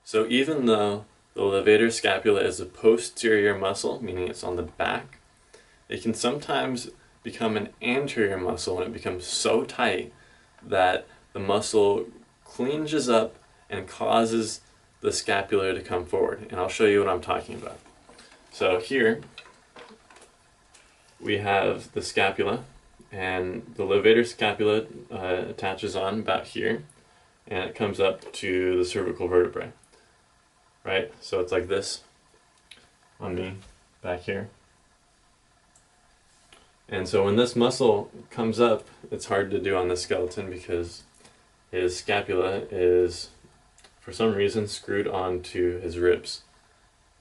So even though the levator scapula is a posterior muscle, meaning it's on the back, it can sometimes become an anterior muscle when it becomes so tight that the muscle clinges up and causes the scapula to come forward. And I'll show you what I'm talking about. So here we have the scapula, and the levator scapula attaches on about here, and it comes up to the cervical vertebrae, right? So it's like this on me back here. And so when this muscle comes up, it's hard to do on this skeleton because his scapula is, for some reason, screwed onto his ribs.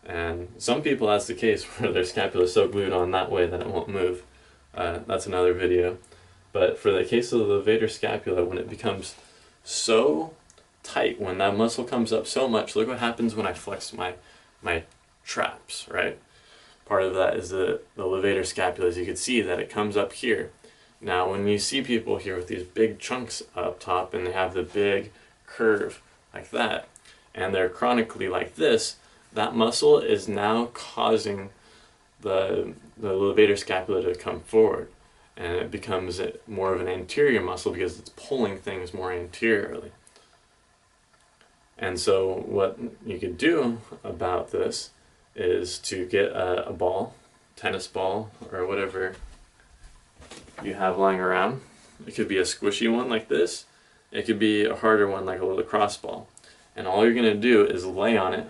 And some people, that's the case, where their scapula is so glued on that way that it won't move. That's another video. But for the case of the levator scapula, when it becomes so tight, when that muscle comes up so much, look what happens when I flex my traps, right? Part of that is the levator scapula. As you can see that it comes up here. Now when you see people here with these big chunks up top and they have the big curve like that, and they're chronically like this, that muscle is now causing the levator scapula to come forward, and it becomes more of an anterior muscle because it's pulling things more anteriorly. And so what you could do about this is to get a ball, tennis ball, or whatever you have lying around. It could be a squishy one like this. It could be a harder one like a lacrosse ball. And all you're going to do is lay on it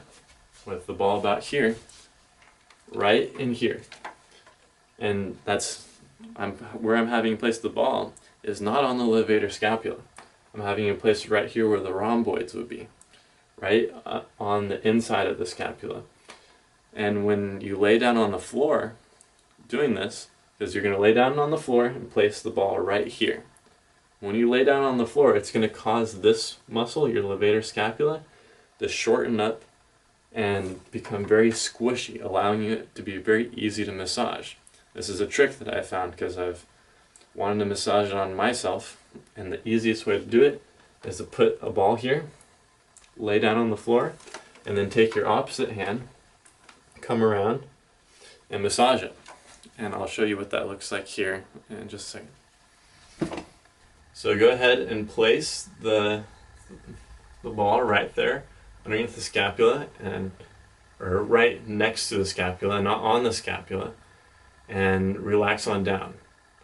with the ball about here, right in here. And that's where I'm having you place the ball is not on the levator scapula. I'm having you place it right here where the rhomboids would be, right on the inside of the scapula. And when you lay down on the floor doing this, because you're going to lay down on the floor and place the ball right here. When you lay down on the floor, it's going to cause this muscle, your levator scapula, to shorten up and become very squishy, allowing it to be very easy to massage. This is a trick that I found because I've wanted to massage it on myself, and the easiest way to do it is to put a ball here, lay down on the floor, and then take your opposite hand, come around, and massage it. And I'll show you what that looks like here in just a second. So go ahead and place the ball right there underneath the scapula, or right next to the scapula, not on the scapula, and relax on down.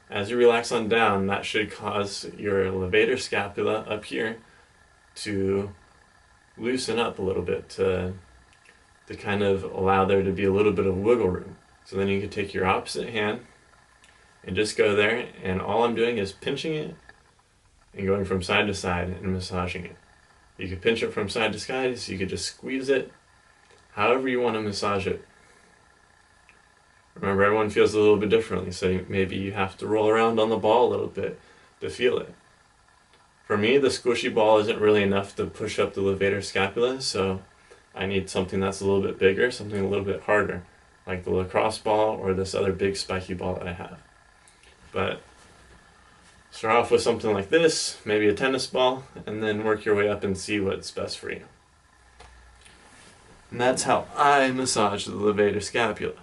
As you relax on down, that should cause your levator scapula up here to loosen up a little bit, to kind of allow there to be a little bit of wiggle room. So then you can take your opposite hand and just go there, and all I'm doing is pinching it and going from side to side and massaging it. You could pinch it from side to side, so you could just squeeze it however you want to massage it. Remember, everyone feels a little bit differently, so maybe you have to roll around on the ball a little bit to feel it. For me, the squishy ball isn't really enough to push up the levator scapula, so I need something that's a little bit bigger, something a little bit harder, like the lacrosse ball or this other big spiky ball that I have. But start off with something like this, maybe a tennis ball, and then work your way up and see what's best for you. And that's how I massage the levator scapula.